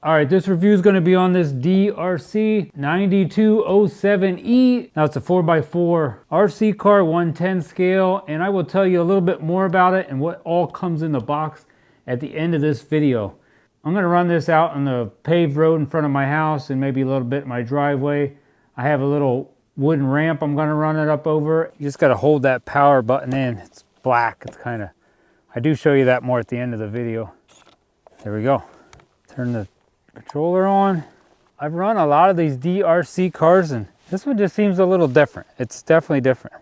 All right, this review is going to be on this DRC 9207E. Now it's a 4x4 RC car, 110 scale, and I will tell you a little bit more about it and what all comes in the box at the end of this video. I'm going to run this out on the paved road in front of my house and maybe a little bit in my driveway. I have a little wooden ramp I'm going to run it up over. You just got to hold that power button in. It's black. It's kind of, I do show you that more at the end of the video. There we go. Turn the controller on. I've run a lot of these DRC cars and this one just seems a little different. It's definitely different.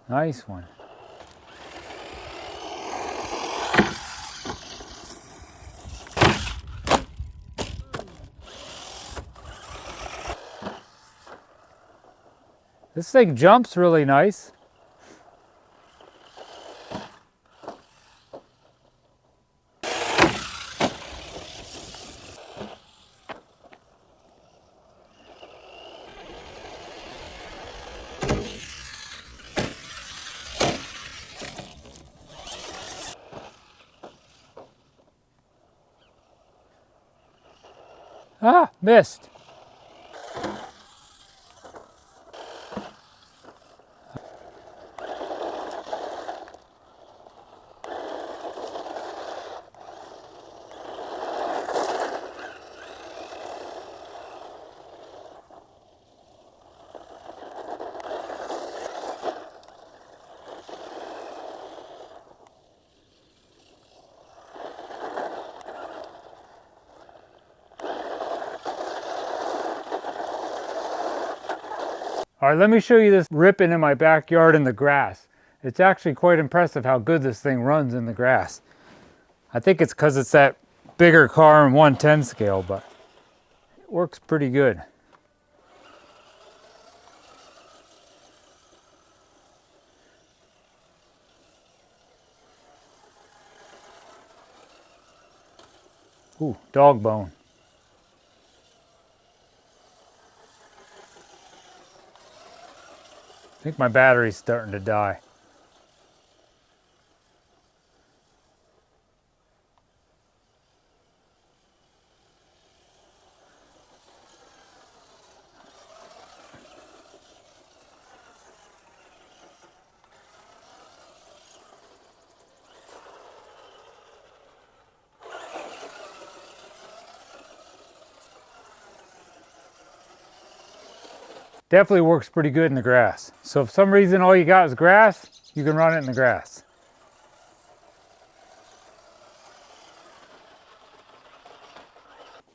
Nice one. This thing jumps really nice. Ah, missed. All right, let me show you this ripping in my backyard in the grass. It's actually quite impressive how good this thing runs in the grass. I think it's because it's that bigger car and 110 scale, but it works pretty good. Ooh, dog bone. I think my battery's starting to die. Definitely works pretty good in the grass. So if for some reason all you got is grass, you can run it in the grass.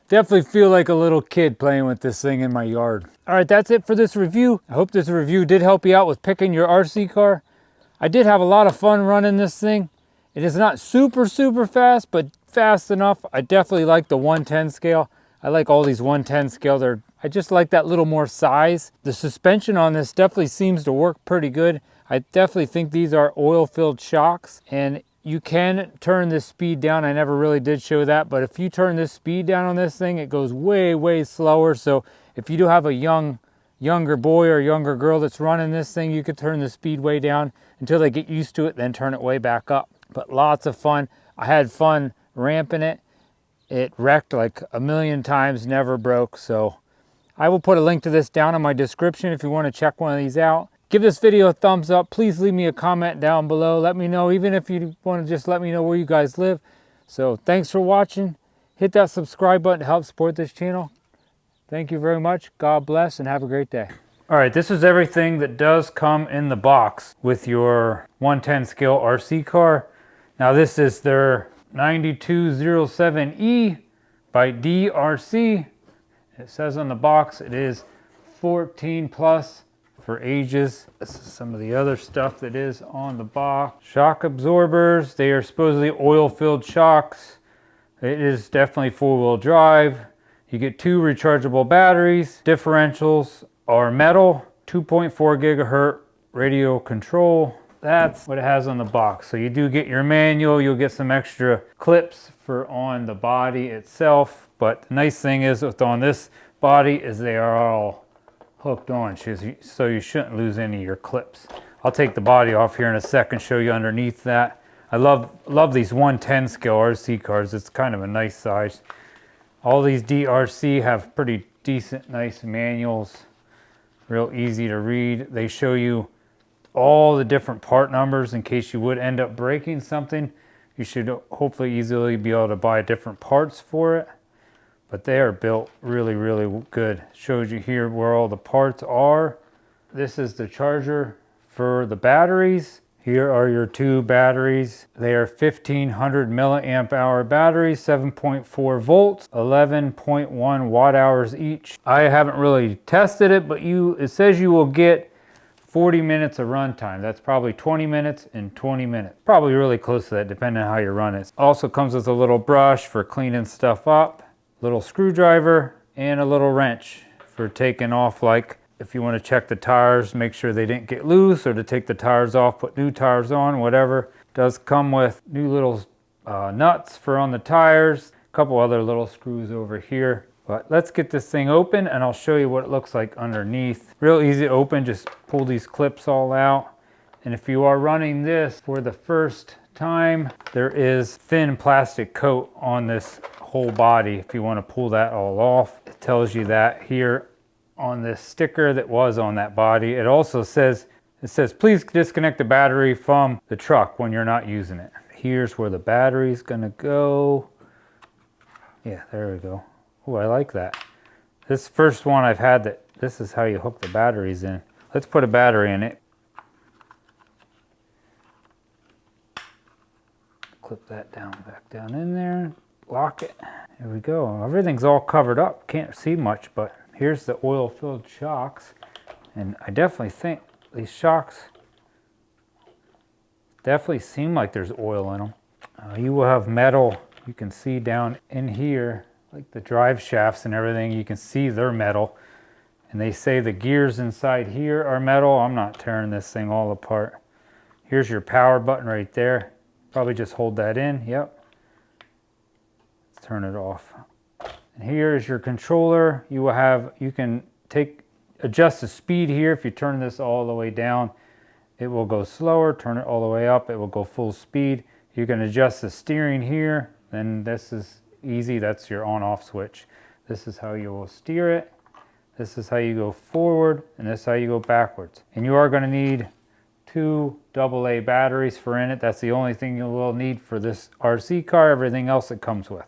Definitely feel like a little kid playing with this thing in my yard. All right, that's it for this review. I hope this review did help you out with picking your RC car. I did have a lot of fun running this thing. It is not super fast, but fast enough. I definitely like the 110 scale. I like all these 110 scale. I just like that little more size. The suspension on this definitely seems to work pretty good. I definitely think these are oil-filled shocks, and you can turn this speed down. I never really did show that, but if you turn this speed down on this thing, it goes way slower. So if you do have a younger boy or younger girl that's running this thing, you could turn the speed way down until they get used to it, then turn it way back up. But lots of fun. I had fun ramping it. It wrecked like a million times, never broke. So I will put a link to this down in my description if you want to check one of these out. Give this video a thumbs up. Please leave me a comment down below. Let me know, even if you want to just let me know where you guys live. So thanks for watching. Hit that subscribe button to help support this channel. Thank you very much. God bless and have a great day. All right, this is everything that does come in the box with your 110 scale RC car. Now this is their 9207E by Deerc. It says on the box it is 14 plus for ages. This is some of the other stuff that is on the box. Shock absorbers. They are supposedly oil-filled shocks. It is definitely four-wheel drive. You get 2 rechargeable batteries. Differentials are metal. 2.4 gigahertz radio control. That's what it has on the box. So you do get your manual. You'll get some extra clips for on the body itself. But the nice thing is with on this body is they are all hooked on, so you shouldn't lose any of your clips. I'll take the body off here in a second, show you underneath that. I love these 110 scale RC cars. It's kind of a nice size. All these DRC have pretty decent, nice manuals. Real easy to read. They show you all the different part numbers in case you would end up breaking something. You should hopefully easily be able to buy different parts for it. But they are built really, really good. Shows you here where all the parts are. This is the charger for the batteries. Here are your 2 batteries. They are 1500 milliamp hour batteries, 7.4 volts, 11.1 watt hours each. I haven't really tested it, but it says you will get 40 minutes of runtime. That's probably 20 minutes and 20 minutes. Probably really close to that depending on how you run it. Also comes with a little brush for cleaning stuff up, little screwdriver, and a little wrench for taking off, like if you want to check the tires, make sure they didn't get loose, or to take the tires off, put new tires on, whatever. Does come with new little nuts for on the tires, a couple other little screws over here. But let's get this thing open and I'll show you what it looks like underneath. Real easy to open, just pull these clips all out. And if you are running this for the first time, there is thin plastic coat on this whole body if you want to pull that all off. It tells you that here on this sticker that was on that body. It also says, please disconnect the battery from the truck when you're not using it. Here's where the battery's gonna go. Yeah, there we go. Oh, I like that. This first one I've had that this is how you hook the batteries in. Let's put a battery in it. Clip that down, back down in there, lock it. There we go. Everything's all covered up. Can't see much, but here's the oil-filled shocks. And I definitely think these shocks definitely seem like there's oil in them. You will have metal. You can see down in here, like the drive shafts and everything, you can see they're metal. And they say the gears inside here are metal. I'm not tearing this thing all apart. Here's your power button right there. Probably just hold that in, yep. Let's turn it off. And here is your controller. You can adjust the speed here. If you turn this all the way down, it will go slower. Turn it all the way up, it will go full speed. You can adjust the steering here. Then this is easy, that's your on-off switch. This is how you will steer it. This is how you go forward, and this is how you go backwards. And you are going to need 2 AA batteries for in it. That's the only thing you will need for this RC car. Everything else it comes with.